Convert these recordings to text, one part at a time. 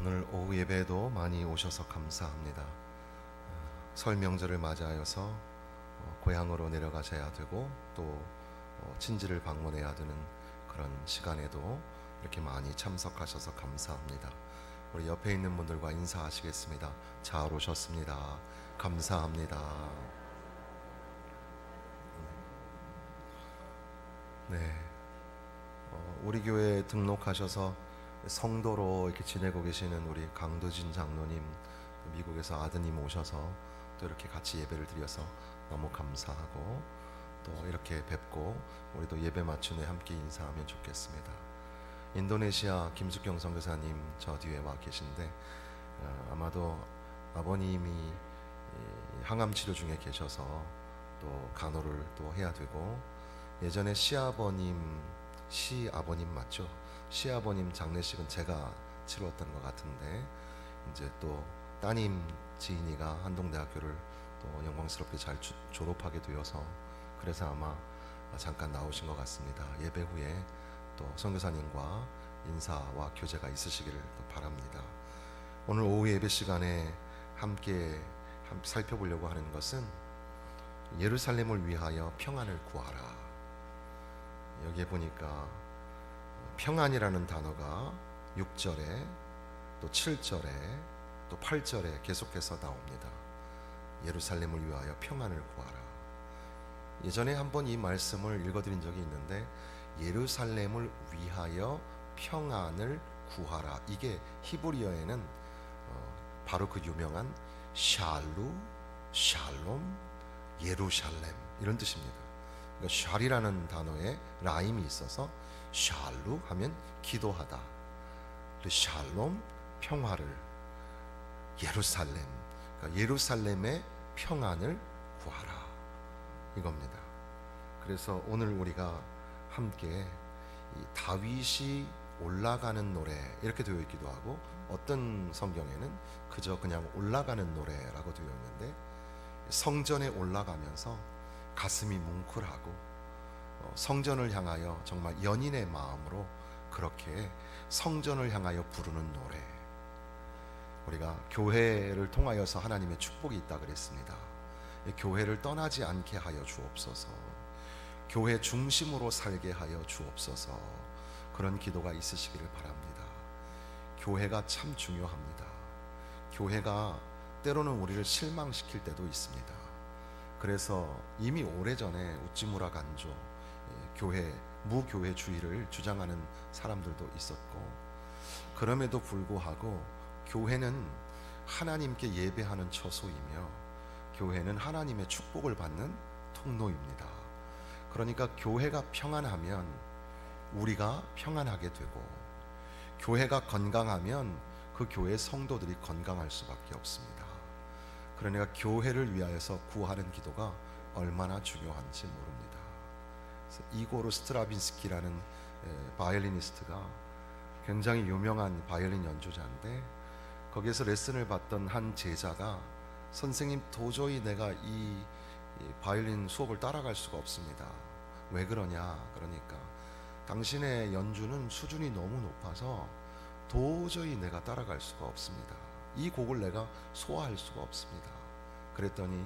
오늘 오후 예배에도 많이 오셔서 감사합니다. 설 명절을 맞이하여서 고향으로 내려가셔야 되고 또 친지를 방문해야 되는 그런 시간에도 이렇게 많이 참석하셔서 감사합니다. 우리 옆에 있는 분들과 인사하시겠습니다. 잘 오셨습니다. 감사합니다. 네, 우리 교회에 등록하셔서 성도로 이렇게 지내고 계시는 우리 강도진 장로님, 미국에서 아드님 오셔서 또 이렇게 같이 예배를 드려서 너무 감사하고, 또 이렇게 뵙고 우리도 예배 맞춘 후에 함께 인사하면 좋겠습니다. 인도네시아 김숙경 선교사님 저 뒤에 와 계신데 아마도 아버님이 항암 치료 중에 계셔서 또 간호를 또 해야 되고, 예전에 시아버님 맞죠? 시아버님 장례식은 제가 치렀던 것 같은데 이제 또 따님 지인이가 한동대학교를 또 영광스럽게 잘 졸업하게 되어서 그래서 아마 잠깐 나오신 것 같습니다. 예배 후에 또 선교사님과 인사와 교제가 있으시기를 바랍니다. 오늘 오후 예배 시간에 함께 살펴보려고 하는 것은 예루살렘을 위하여 평안을 구하라. 여기에 보니까 평안이라는 단어가 6절에 또 7절에 또 8절에 계속해서 나옵니다. 예루살렘을 위하여 평안을 구하라. 예전에 한번 이 말씀을 읽어드린 적이 있는데, 예루살렘을 위하여 평안을 구하라, 이게 히브리어에는 바로 그 유명한 샬롬, 예루살렘 이런 뜻입니다. 그러니까 샬이라는 단어에 라임이 있어서 샬루 하면 기도하다, 샬롬 평화를, 예루살렘 그러니까 예루살렘의 평안을 구하라 이겁니다. 그래서 오늘 우리가 함께 이 다윗이 올라가는 노래 이렇게 되어 있기도 하고, 어떤 성경에는 그저 그냥 올라가는 노래라고 되어 있는데, 성전에 올라가면서 가슴이 뭉클하고 성전을 향하여 정말 연인의 마음으로 그렇게 성전을 향하여 부르는 노래. 우리가 교회를 통하여서 하나님의 축복이 있다 그랬습니다. 교회를 떠나지 않게 하여 주옵소서, 교회 중심으로 살게 하여 주옵소서, 그런 기도가 있으시기를 바랍니다. 교회가 참 중요합니다. 교회가 때로는 우리를 실망시킬 때도 있습니다. 그래서 이미 오래전에 우찌무라 간조, 교회 무교회주의를 주장하는 사람들도 있었고, 그럼에도 불구하고 교회는 하나님께 예배하는 처소이며 교회는 하나님의 축복을 받는 통로입니다. 그러니까 교회가 평안하면 우리가 평안하게 되고, 교회가 건강하면 그 교회 성도들이 건강할 수밖에 없습니다. 그러니까 교회를 위하여서 구하는 기도가 얼마나 중요한지 모릅니다. 이고르 스트라빈스키라는 바이올리니스트가 굉장히 유명한 바이올린 연주자인데, 거기에서 레슨을 받던 한 제자가 선생님, 도저히 내가 이 바이올린 수업을 따라갈 수가 없습니다. 왜 그러냐? 그러니까 당신의 연주는 수준이 너무 높아서 도저히 내가 따라갈 수가 없습니다. 이 곡을 내가 소화할 수가 없습니다. 그랬더니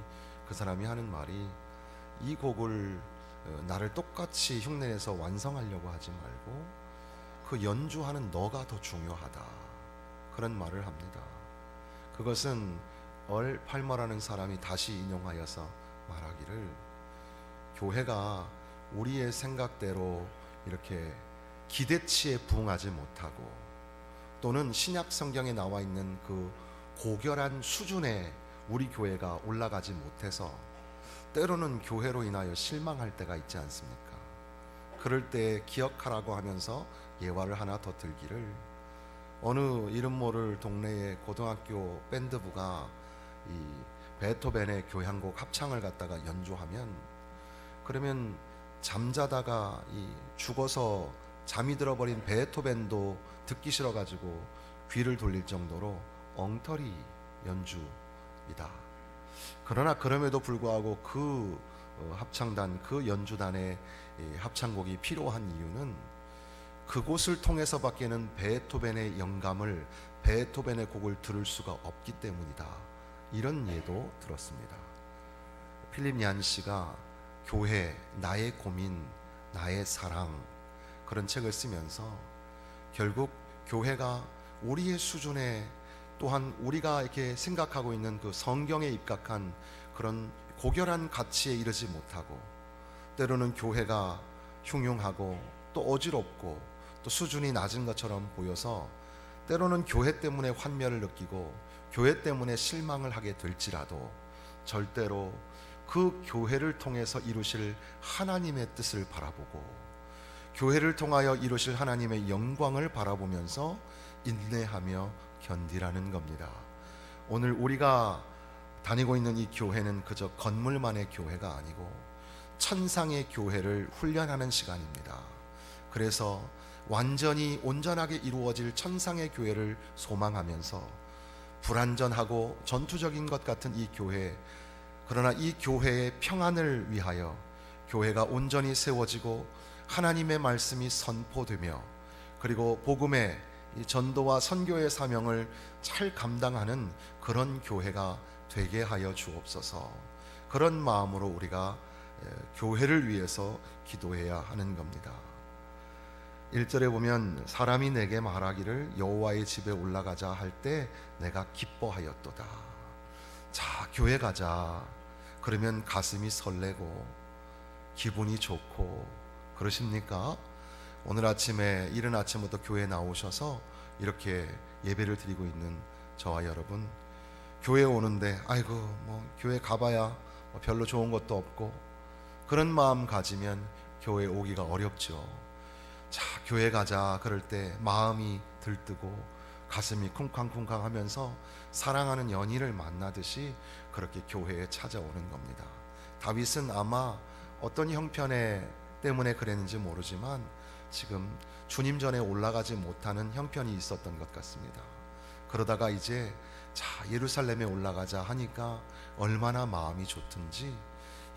그 사람이 하는 말이, 이 곡을 나를 똑같이 흉내내서 완성하려고 하지 말고 그 연주하는 너가 더 중요하다, 그런 말을 합니다. 그것은 얼 팔머라는 사람이 다시 인용하여서 말하기를, 교회가 우리의 생각대로 이렇게 기대치에 부응하지 못하고, 또는 신약 성경에 나와 있는 그 고결한 수준에 우리 교회가 올라가지 못해서 때로는 교회로 인하여 실망할 때가 있지 않습니까? 그럴 때 기억하라고 하면서 예화를 하나 더 들기를, 어느 이름 모를 동네의 고등학교 밴드부가 이 베토벤의 교향곡 합창을 갖다가 연주하면, 그러면 잠자다가 이 죽어서 잠이 들어버린 베토벤도 듣기 싫어가지고 귀를 돌릴 정도로 엉터리 연주이다. 그러나 그럼에도 불구하고 그 합창단, 그 연주단의 합창곡이 필요한 이유는 그곳을 통해서밖에는 베토벤의 영감을, 베토벤의 곡을 들을 수가 없기 때문이다. 이런 예도 들었습니다. 필립 얀시가 교회, 나의 고민, 나의 사랑, 그런 책을 쓰면서 결국 교회가 우리의 수준에, 또한 우리가 이렇게 생각하고 있는 그 성경에 입각한 그런 고결한 가치에 이르지 못하고, 때로는 교회가 흉흉하고 또 어지럽고 또 수준이 낮은 것처럼 보여서 때로는 교회 때문에 환멸을 느끼고 교회 때문에 실망을 하게 될지라도 절대로 그 교회를 통해서 이루실 하나님의 뜻을 바라보고 교회를 통하여 이루실 하나님의 영광을 바라보면서 인내하며 견디라는 겁니다. 오늘 우리가 다니고 있는 이 교회는 그저 건물만의 교회가 아니고 천상의 교회를 훈련하는 시간입니다. 그래서 완전히 온전하게 이루어질 천상의 교회를 소망하면서 불완전하고 전투적인 것 같은 이 교회, 그러나 이 교회의 평안을 위하여 교회가 온전히 세워지고 하나님의 말씀이 선포되며 그리고 복음의 이 전도와 선교의 사명을 잘 감당하는 그런 교회가 되게 하여 주옵소서. 그런 마음으로 우리가 교회를 위해서 기도해야 하는 겁니다. 1절에 보면 사람이 내게 말하기를 여호와의 집에 올라가자 할 때 내가 기뻐하였도다. 자, 교회 가자. 그러면 가슴이 설레고 기분이 좋고 그러십니까? 오늘 아침에 이른 아침부터 교회 나오셔서 이렇게 예배를 드리고 있는 저와 여러분, 교회 오는데 아이고 뭐 교회 가봐야 별로 좋은 것도 없고 그런 마음 가지면 교회 오기가 어렵죠. 자, 교회 가자 그럴 때 마음이 들뜨고 가슴이 쿵쾅쿵쾅 하면서 사랑하는 연인을 만나듯이 그렇게 교회에 찾아오는 겁니다. 다윗은 아마 어떤 형편 때문에 그랬는지 모르지만 지금 주님 전에 올라가지 못하는 형편이 있었던 것 같습니다. 그러다가 이제 자, 예루살렘에 올라가자 하니까 얼마나 마음이 좋든지,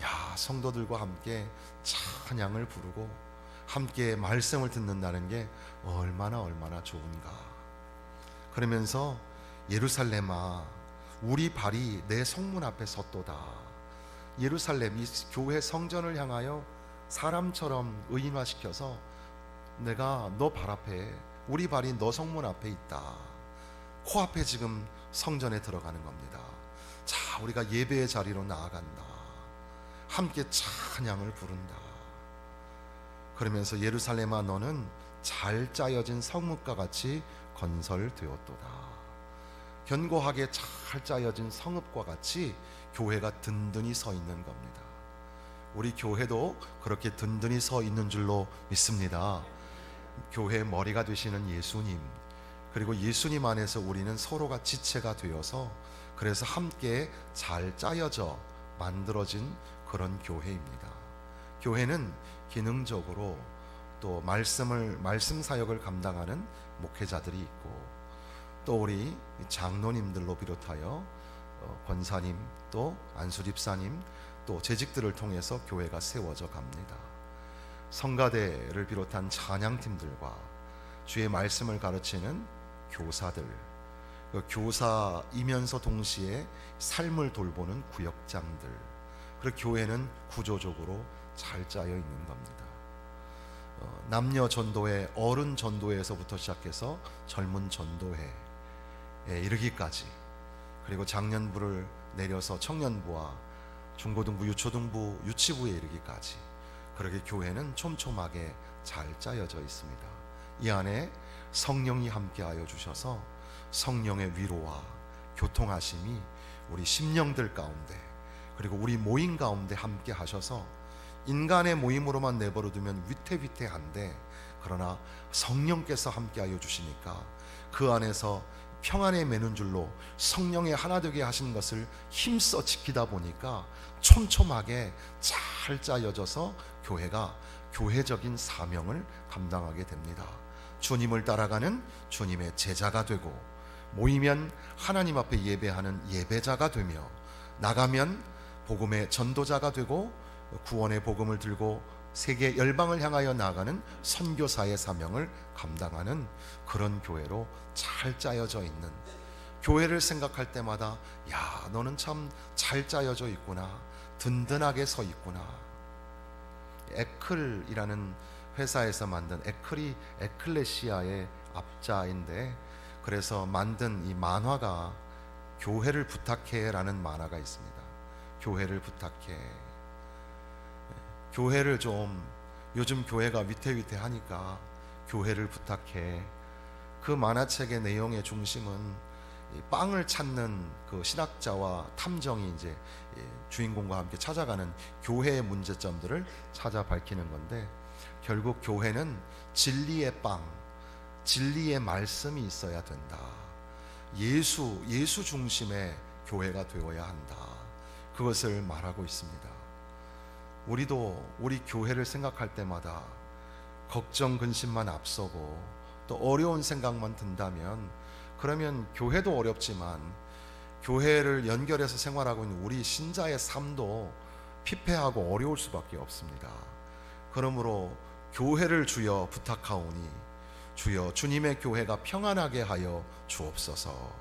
야, 성도들과 함께 찬양을 부르고 함께 말씀을 듣는다는 게 얼마나 좋은가. 그러면서 예루살렘아 우리 발이 내 성문 앞에 섰도다. 예루살렘, 이 교회 성전을 향하여 사람처럼 의인화시켜서 내가 너 발 앞에, 우리 발이 너 성문 앞에 있다. 코앞에 지금 성전에 들어가는 겁니다. 자, 우리가 예배의 자리로 나아간다. 함께 찬양을 부른다. 그러면서 예루살렘아 너는 잘 짜여진 성읍과 같이 건설되었도다. 견고하게 잘 짜여진 성읍과 같이 교회가 든든히 서 있는 겁니다. 우리 교회도 그렇게 든든히 서 있는 줄로 믿습니다. 교회의 머리가 되시는 예수님, 그리고 예수님 안에서 우리는 서로가 지체가 되어서 그래서 함께 잘 짜여져 만들어진 그런 교회입니다. 교회는 기능적으로 또 말씀 사역을 감당하는 목회자들이 있고 또 우리 장로님들로 비롯하여 권사님 또 안수집사님 또 재직들을 통해서 교회가 세워져 갑니다. 성가대를 비롯한 찬양팀들과 주의 말씀을 가르치는 교사들, 그 교사이면서 동시에 삶을 돌보는 구역장들, 그리고 교회는 구조적으로 잘 짜여 있는 겁니다. 남녀 전도회, 어른 전도회에서부터 시작해서 젊은 전도회에 이르기까지, 그리고 장년부를 내려서 청년부와 중고등부, 유초등부, 유치부에 이르기까지 그렇게 교회는 촘촘하게 잘 짜여져 있습니다. 이 안에 성령이 함께하여 주셔서 성령의 위로와 교통하심이 우리 심령들 가운데 그리고 우리 모임 가운데 함께 하셔서 인간의 모임으로만 내버려두면 위태위태한데, 그러나 성령께서 함께하여 주시니까 그 안에서 평안에 매는 줄로 성령의 하나 되게 하신 것을 힘써 지키다 보니까 촘촘하게 잘 짜여져서 교회가 교회적인 사명을 감당하게 됩니다. 주님을 따라가는 주님의 제자가 되고, 모이면 하나님 앞에 예배하는 예배자가 되며, 나가면 복음의 전도자가 되고 구원의 복음을 들고 세계 열방을 향하여 나아가는 선교사의 사명을 감당하는 그런 교회로 잘 짜여져 있는, 교회를 생각할 때마다 야, 너는 참 잘 짜여져 있구나, 든든하게 서 있구나. 에클이라는 회사에서 만든, 에클이 에클레시아의 앞자인데, 그래서 만든 이 만화가 교회를 부탁해라는 만화가 있습니다. 교회를 부탁해. 교회를 좀, 요즘 교회가 위태위태하니까 교회를 부탁해. 그 만화책의 내용의 중심은 빵을 찾는 그 신학자와 탐정이 이제 주인공과 함께 찾아가는 교회의 문제점들을 찾아 밝히는 건데, 결국 교회는 진리의 빵, 진리의 말씀이 있어야 된다. 예수 중심의 교회가 되어야 한다. 그것을 말하고 있습니다. 우리도 우리 교회를 생각할 때마다 걱정 근심만 앞서고 또 어려운 생각만 든다면, 그러면 교회도 어렵지만 교회를 연결해서 생활하고 있는 우리 신자의 삶도 피폐하고 어려울 수밖에 없습니다. 그러므로 교회를 주여 부탁하오니 주여 주님의 교회가 평안하게 하여 주옵소서.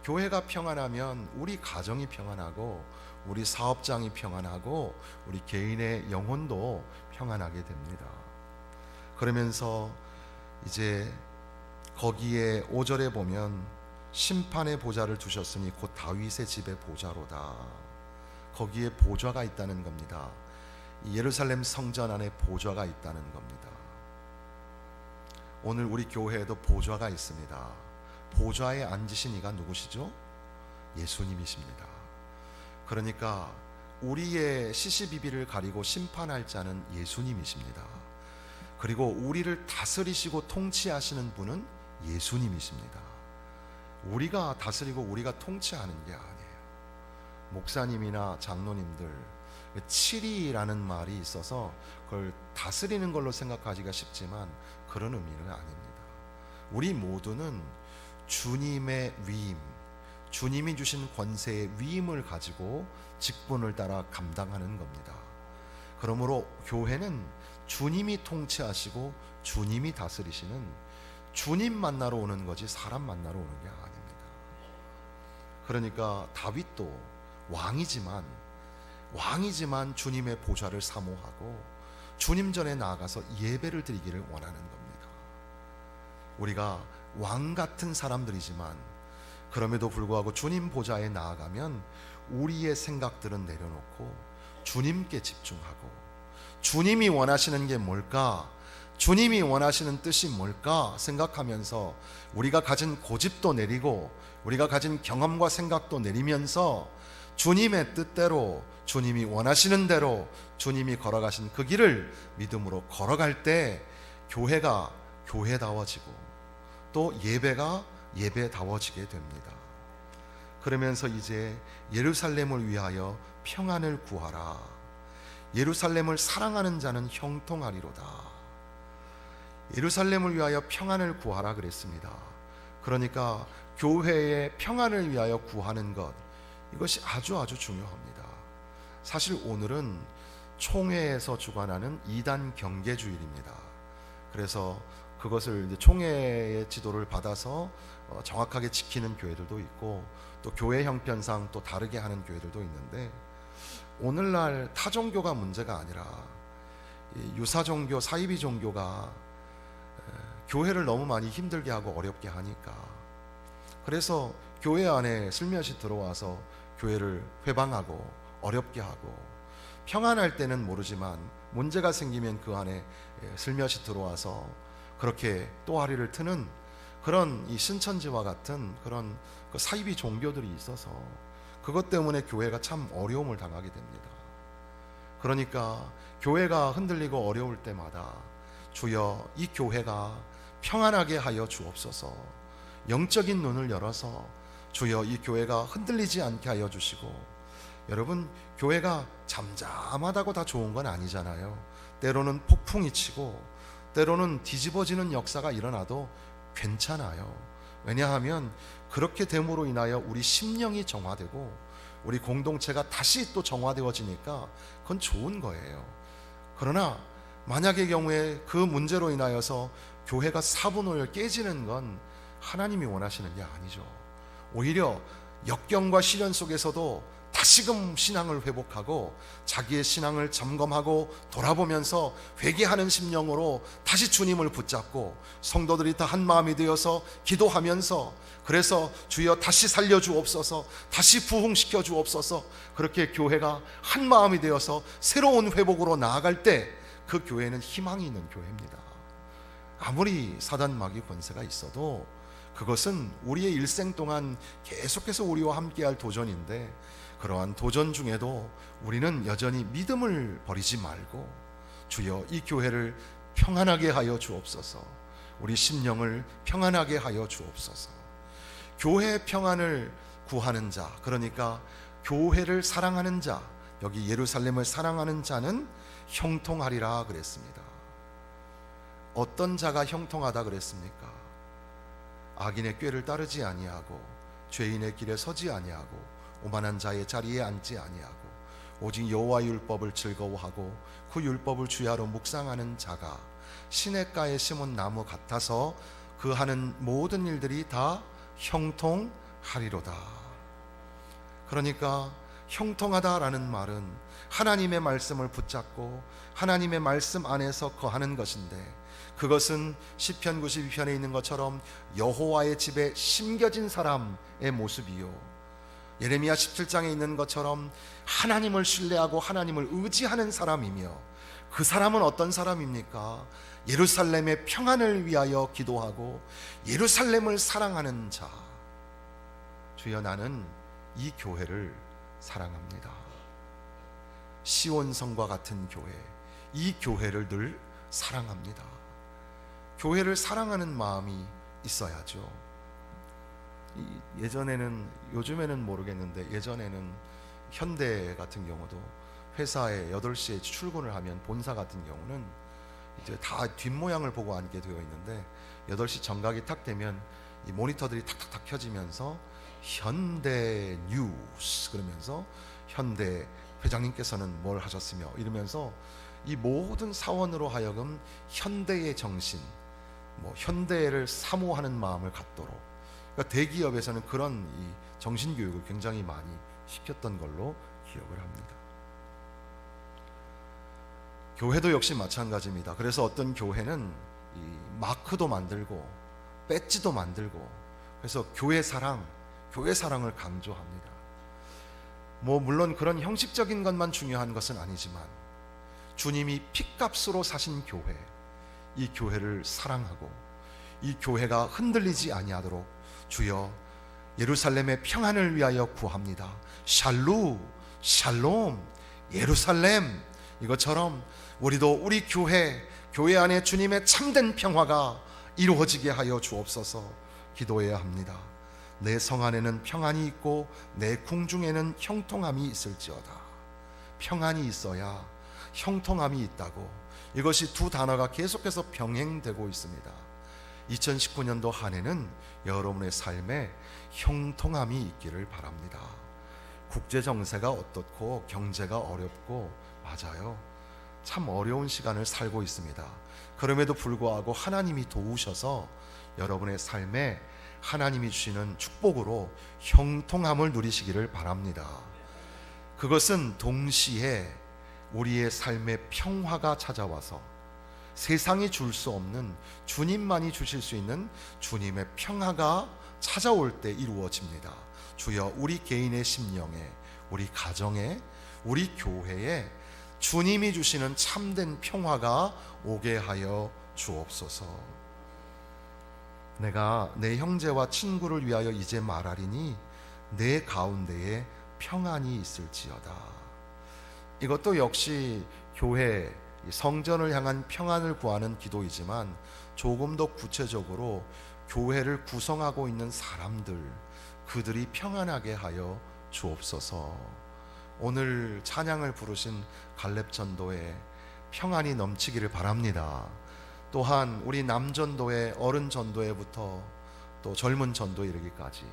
교회가 평안하면 우리 가정이 평안하고 우리 사업장이 평안하고 우리 개인의 영혼도 평안하게 됩니다. 그러면서 이제 거기에 5절에 보면 심판의 보좌를 두셨으니 곧 다윗의 집의 보좌로다. 거기에 보좌가 있다는 겁니다. 예루살렘 성전 안에 보좌가 있다는 겁니다. 오늘 우리 교회에도 보좌가 있습니다. 보좌에 앉으신 이가 누구시죠? 예수님이십니다. 그러니까 우리의 시시비비를 가리고 심판할 자는 예수님이십니다. 그리고 우리를 다스리시고 통치하시는 분은 예수님이십니다. 우리가 다스리고 우리가 통치하는 게 아니에요. 목사님이나 장로님들, 치리라는 말이 있어서 그걸 다스리는 걸로 생각하기가 쉽지만 그런 의미는 아닙니다. 우리 모두는 주님의 위임, 주님이 주신 권세의 위임을 가지고 직분을 따라 감당하는 겁니다. 그러므로 교회는 주님이 통치하시고 주님이 다스리시는, 주님 만나러 오는 거지 사람 만나러 오는 게 아닙니다. 그러니까 다윗도 왕이지만 주님의 보좌를 사모하고 주님 전에 나아가서 예배를 드리기를 원하는 겁니다. 우리가 왕 같은 사람들이지만 그럼에도 불구하고 주님 보좌에 나아가면 우리의 생각들은 내려놓고 주님께 집중하고, 주님이 원하시는 게 뭘까, 주님이 원하시는 뜻이 뭘까 생각하면서 우리가 가진 고집도 내리고 우리가 가진 경험과 생각도 내리면서 주님의 뜻대로, 주님이 원하시는 대로 주님이 걸어가신 그 길을 믿음으로 걸어갈 때 교회가 교회다워지고 또 예배가 예배다워지게 됩니다. 그러면서 이제 예루살렘을 위하여 평안을 구하라. 예루살렘을 사랑하는 자는 형통하리로다. 예루살렘을 위하여 평안을 구하라 그랬습니다. 그러니까 교회의 평안을 위하여 구하는 것, 이것이 아주 중요합니다. 사실 오늘은 총회에서 주관하는 2단 경계주일입니다. 그래서 그것을 이제 총회의 지도를 받아서 정확하게 지키는 교회들도 있고 또 교회 형편상 또 다르게 하는 교회들도 있는데, 오늘날 타종교가 문제가 아니라 유사종교, 사이비 종교가 교회를 너무 많이 힘들게 하고 어렵게 하니까, 그래서 교회 안에 슬며시 들어와서 교회를 회방하고 어렵게 하고, 평안할 때는 모르지만 문제가 생기면 그 안에 슬며시 들어와서 그렇게 또아리를 트는 그런 이 신천지와 같은 그런 그 사이비 종교들이 있어서 그것 때문에 교회가 참 어려움을 당하게 됩니다. 그러니까 교회가 흔들리고 어려울 때마다 주여 이 교회가 평안하게 하여 주옵소서, 영적인 눈을 열어서 주여 이 교회가 흔들리지 않게 하여 주시고, 여러분 교회가 잠잠하다고 다 좋은 건 아니잖아요. 때로는 폭풍이 치고 때로는 뒤집어지는 역사가 일어나도 괜찮아요. 왜냐하면 그렇게 됨으로 인하여 우리 심령이 정화되고 우리 공동체가 다시 또 정화되어지니까 그건 좋은 거예요. 그러나 만약의 경우에 그 문제로 인하여서 교회가 사분오열 깨지는 건 하나님이 원하시는 게 아니죠. 오히려 역경과 시련 속에서도 다시금 신앙을 회복하고 자기의 신앙을 점검하고 돌아보면서 회개하는 심령으로 다시 주님을 붙잡고 성도들이 다 한 마음이 되어서 기도하면서, 그래서 주여 다시 살려주옵소서, 다시 부흥시켜 주옵소서, 그렇게 교회가 한 마음이 되어서 새로운 회복으로 나아갈 때 그 교회는 희망이 있는 교회입니다. 아무리 사단 마귀 권세가 있어도 그것은 우리의 일생 동안 계속해서 우리와 함께할 도전인데, 그러한 도전 중에도 우리는 여전히 믿음을 버리지 말고 주여 이 교회를 평안하게 하여 주옵소서, 우리 심령을 평안하게 하여 주옵소서. 교회 평안을 구하는 자, 그러니까 교회를 사랑하는 자, 여기 예루살렘을 사랑하는 자는 형통하리라 그랬습니다. 어떤 자가 형통하다 그랬습니까? 악인의 꾀를 따르지 아니하고 죄인의 길에 서지 아니하고 오만한 자의 자리에 앉지 아니하고 오직 여호와의 율법을 즐거워하고 그 율법을 주야로 묵상하는 자가 시냇가에 심은 나무 같아서 그 하는 모든 일들이 다 형통하리로다. 그러니까 형통하다라는 말은 하나님의 말씀을 붙잡고 하나님의 말씀 안에서 거하는 것인데, 그것은 시편 92편에 있는 것처럼 여호와의 집에 심겨진 사람의 모습이요, 예레미야 17장에 있는 것처럼 하나님을 신뢰하고 하나님을 의지하는 사람이며, 그 사람은 어떤 사람입니까? 예루살렘의 평안을 위하여 기도하고 예루살렘을 사랑하는 자. 주여, 나는 이 교회를 사랑합니다. 시온성과 같은 교회, 이 교회를 늘 사랑합니다. 교회를 사랑하는 마음이 있어야죠. 예전에는, 요즘에는 모르겠는데 예전에는 현대 같은 경우도 회사에 8시에 출근을 하면, 본사 같은 경우는 이제 다 뒷모양을 보고 앉게 되어 있는데 8시 정각이 탁 되면 이 모니터들이 탁탁탁 켜지면서 현대 뉴스 그러면서 현대 회장님께서는 뭘 하셨으며 이러면서 이 모든 사원으로 하여금 현대의 정신, 현대를 사모하는 마음을 갖도록, 그러니까 대기업에서는 그런 이 정신교육을 굉장히 많이 시켰던 걸로 기억을 합니다. 교회도 역시 마찬가지입니다. 그래서 어떤 교회는 이 마크도 만들고 배지도 만들고, 그래서 교회 사랑을 강조합니다. 물론 그런 형식적인 것만 중요한 것은 아니지만 주님이 핏값으로 사신 교회, 이 교회를 사랑하고 이 교회가 흔들리지 아니하도록 주여 예루살렘의 평안을 위하여 구합니다. 샬롬 예루살렘, 이것처럼 우리도 우리 교회 안에 주님의 참된 평화가 이루어지게 하여 주옵소서 기도해야 합니다. 내 성 안에는 평안이 있고 내 궁중에는 형통함이 있을지어다. 평안이 있어야 형통함이 있다고, 이것이 두 단어가 계속해서 병행되고 있습니다. 2019년도 한 해는 여러분의 삶에 형통함이 있기를 바랍니다. 국제 정세가 어떻고 경제가 어렵고, 맞아요, 참 어려운 시간을 살고 있습니다. 그럼에도 불구하고 하나님이 도우셔서 여러분의 삶에 하나님이 주시는 축복으로 형통함을 누리시기를 바랍니다. 그것은 동시에 우리의 삶에 평화가 찾아와서 세상이 줄 수 없는, 주님만이 주실 수 있는 주님의 평화가 찾아올 때 이루어집니다. 주여, 우리 개인의 심령에, 우리 가정에, 우리 교회에 주님이 주시는 참된 평화가 오게 하여 주옵소서. 내가 내 형제와 친구를 위하여 이제 말하리니 내 가운데에 평안이 있을지어다. 이것도 역시 교회, 성전을 향한 평안을 구하는 기도이지만 조금 더 구체적으로 교회를 구성하고 있는 사람들, 그들이 평안하게 하여 주옵소서. 오늘 찬양을 부르신 갈렙전도에 평안이 넘치기를 바랍니다. 또한 우리 남전도회, 어른전도회부터 또 젊은 전도에 이르기까지,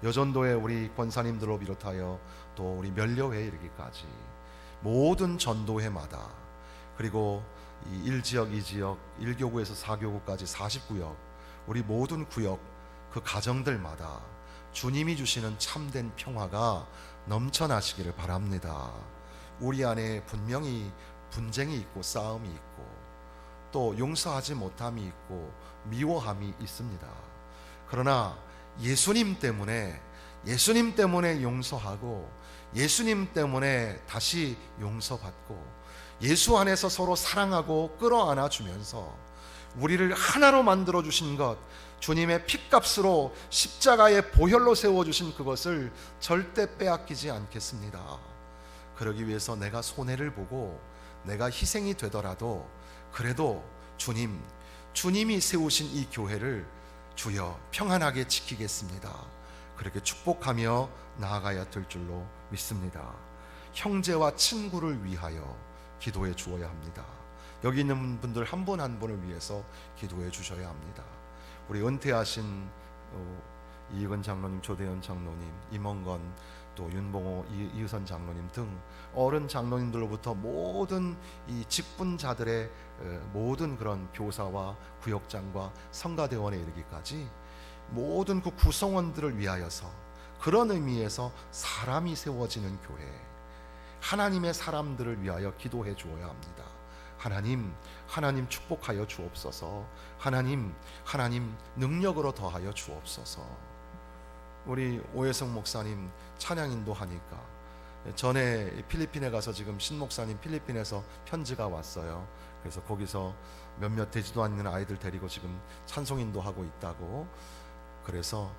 여전도회 우리 권사님들로 비롯하여 또 우리 면려회에 이르기까지 모든 전도회마다, 그리고 이 1지역, 2지역, 1교구에서 4교구까지 40구역, 우리 모든 구역 그 가정들마다 주님이 주시는 참된 평화가 넘쳐나시기를 바랍니다. 우리 안에 분명히 분쟁이 있고 싸움이 있고 또 용서하지 못함이 있고 미워함이 있습니다. 그러나 예수님 때문에 용서하고 예수님 때문에 다시 용서받고 예수 안에서 서로 사랑하고 끌어안아 주면서 우리를 하나로 만들어 주신 것, 주님의 핏값으로 십자가의 보혈로 세워주신 그것을 절대 빼앗기지 않겠습니다. 그러기 위해서 내가 손해를 보고 내가 희생이 되더라도 그래도 주님이 세우신 이 교회를 주여 평안하게 지키겠습니다. 그렇게 축복하며 나아가야 될 줄로 믿습니다. 형제와 친구를 위하여 기도해 주어야 합니다. 여기 있는 분들 한 분 한 분을 위해서 기도해 주셔야 합니다. 우리 은퇴하신 이익은 장로님, 조대현 장로님, 임원건, 또 윤봉호, 이유선 장로님 등 어른 장로님들로부터 모든 이 직분자들의 모든 그런 교사와 구역장과 성가대원에 이르기까지 모든 그 구성원들을 위하여서, 그런 의미에서 사람이 세워지는 교회, 하나님의 사람들을 위하여 기도해 주어야 합니다. 하나님 축복하여 주옵소서. 하나님 능력으로 더하여 주옵소서. 우리 오해성 목사님 찬양 인도하니까 전에 필리핀에 가서 지금 신 목사님 필리핀에서 편지가 왔어요. 그래서 거기서 몇몇 되지도 않는 아이들 데리고 지금 찬송 인도하고 있다고. 그래서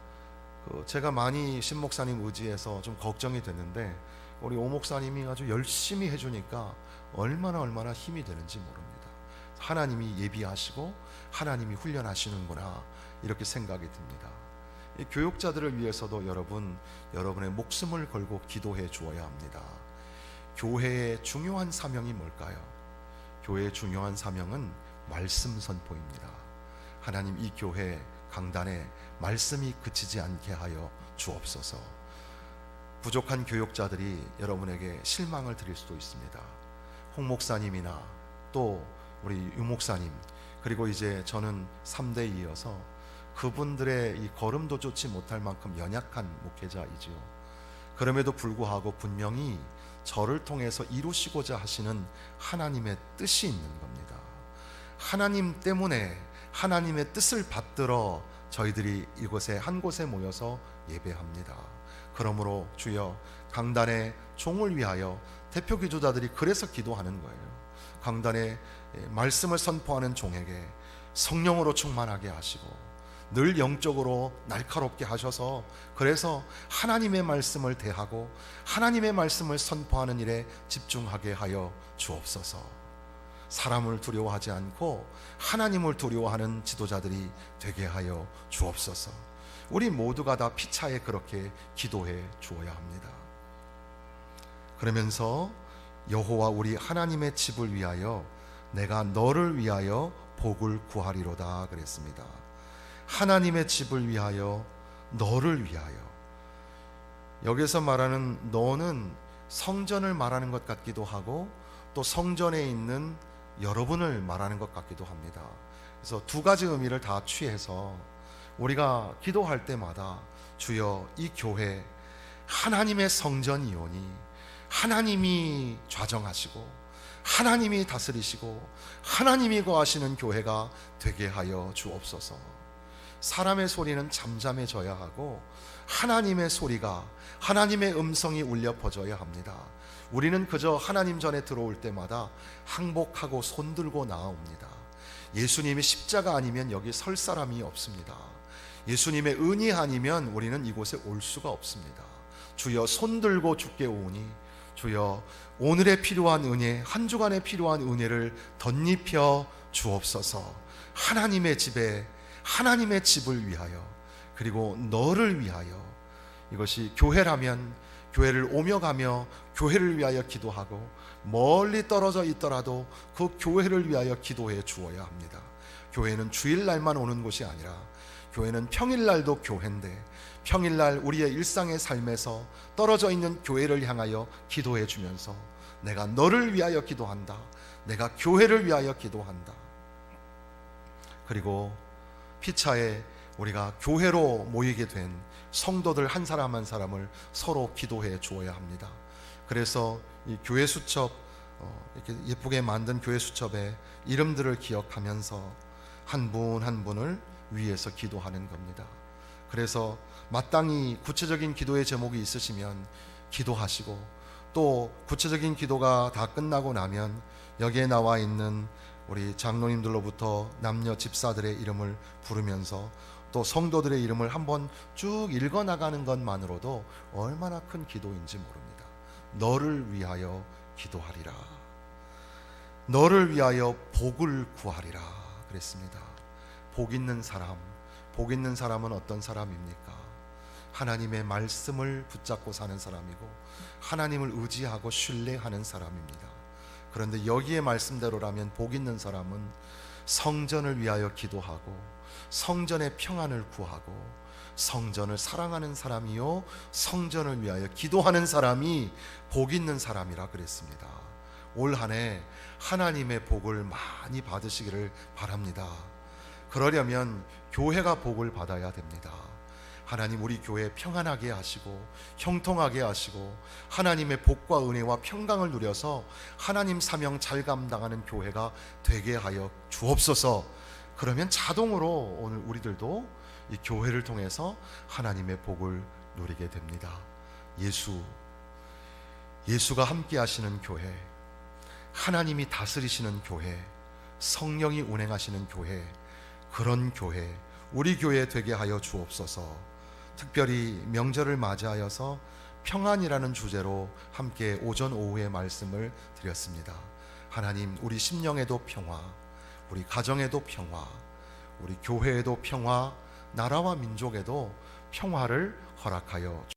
제가 많이 신 목사님 의지해서 좀 걱정이 됐는데 우리 오 목사님이 아주 열심히 해주니까 얼마나 힘이 되는지 모릅니다. 하나님이 예비하시고 하나님이 훈련하시는구나, 이렇게 생각이 듭니다. 이 교육자들을 위해서도 여러분의 목숨을 걸고 기도해 주어야 합니다. 교회의 중요한 사명이 뭘까요? 교회의 중요한 사명은 말씀 선포입니다. 하나님, 이 교회 강단에 말씀이 그치지 않게 하여 주옵소서. 부족한 교육자들이 여러분에게 실망을 드릴 수도 있습니다. 홍 목사님이나 또 우리 유 목사님, 그리고 이제 저는 3대 이어서 그분들의 이 걸음도 쫓지 못할 만큼 연약한 목회자이지요. 그럼에도 불구하고 분명히 저를 통해서 이루시고자 하시는 하나님의 뜻이 있는 겁니다. 하나님 때문에 하나님의 뜻을 받들어 저희들이 이곳에 한 곳에 모여서 예배합니다. 그러므로 주여, 강단의 종을 위하여 대표 기도자들이 그래서 기도하는 거예요. 강단에 말씀을 선포하는 종에게 성령으로 충만하게 하시고 늘 영적으로 날카롭게 하셔서, 그래서 하나님의 말씀을 대하고 하나님의 말씀을 선포하는 일에 집중하게 하여 주옵소서. 사람을 두려워하지 않고 하나님을 두려워하는 지도자들이 되게 하여 주옵소서. 우리 모두가 다 피차에 그렇게 기도해 주어야 합니다. 그러면서 여호와 우리 하나님의 집을 위하여 내가 너를 위하여 복을 구하리로다 그랬습니다. 하나님의 집을 위하여, 너를 위하여. 여기서 말하는 너는 성전을 말하는 것 같기도 하고 또 성전에 있는 여러분을 말하는 것 같기도 합니다. 그래서 두 가지 의미를 다 취해서 우리가 기도할 때마다 주여, 이 교회 하나님의 성전이오니 하나님이 좌정하시고 하나님이 다스리시고 하나님이 거하시는 교회가 되게 하여 주옵소서. 사람의 소리는 잠잠해져야 하고 하나님의 소리가, 하나님의 음성이 울려 퍼져야 합니다. 우리는 그저 하나님 전에 들어올 때마다 항복하고 손들고 나아옵니다. 예수님이 십자가 아니면 여기 설 사람이 없습니다. 예수님의 은이 아니면 우리는 이곳에 올 수가 없습니다. 주여, 손들고 주께 오니 주여, 오늘에 필요한 은혜, 한 주간에 필요한 은혜를 덧입혀 주옵소서. 하나님의 집에, 하나님의 집을 위하여, 그리고 너를 위하여. 이것이 교회라면 교회를 오며 가며 교회를 위하여 기도하고, 멀리 떨어져 있더라도 그 교회를 위하여 기도해 주어야 합니다. 교회는 주일날만 오는 곳이 아니라 교회는 평일날도 교회인데, 평일날 우리의 일상의 삶에서 떨어져 있는 교회를 향하여 기도해 주면서 내가 너를 위하여 기도한다. 내가 교회를 위하여 기도한다. 그리고 피차에 우리가 교회로 모이게 된 성도들 한 사람 한 사람을 서로 기도해 주어야 합니다. 그래서 이 교회 수첩, 이렇게 예쁘게 만든 교회 수첩에 이름들을 기억하면서 한 분 한 분을 위해서 기도하는 겁니다. 그래서 마땅히 구체적인 기도의 제목이 있으시면 기도하시고, 또 구체적인 기도가 다 끝나고 나면 여기에 나와 있는 우리 장로님들로부터 남녀 집사들의 이름을 부르면서 또 성도들의 이름을 한번 쭉 읽어 나가는 것만으로도 얼마나 큰 기도인지 모릅니다. 너를 위하여 기도하리라. 너를 위하여 복을 구하리라 그랬습니다. 복 있는 사람, 복 있는 사람은 어떤 사람입니까? 하나님의 말씀을 붙잡고 사는 사람이고 하나님을 의지하고 신뢰하는 사람입니다. 그런데 여기에 말씀대로라면 복 있는 사람은 성전을 위하여 기도하고 성전의 평안을 구하고 성전을 사랑하는 사람이요 성전을 위하여 기도하는 사람이 복 있는 사람이라 그랬습니다. 올 한 해 하나님의 복을 많이 받으시기를 바랍니다. 그러려면 교회가 복을 받아야 됩니다. 하나님 우리 교회 평안하게 하시고 형통하게 하시고 하나님의 복과 은혜와 평강을 누려서 하나님 사명 잘 감당하는 교회가 되게 하여 주옵소서. 그러면 자동으로 오늘 우리들도 이 교회를 통해서 하나님의 복을 누리게 됩니다. 예수가 함께 하시는 교회, 하나님이 다스리시는 교회, 성령이 운행하시는 교회, 그런 교회, 우리 교회 되게 하여 주옵소서. 특별히 명절을 맞이하여서 평안이라는 주제로 함께 오전 오후에 말씀을 드렸습니다. 하나님 우리 심령에도 평화, 우리 가정에도 평화, 우리 교회에도 평화, 나라와 민족에도 평화를 허락하여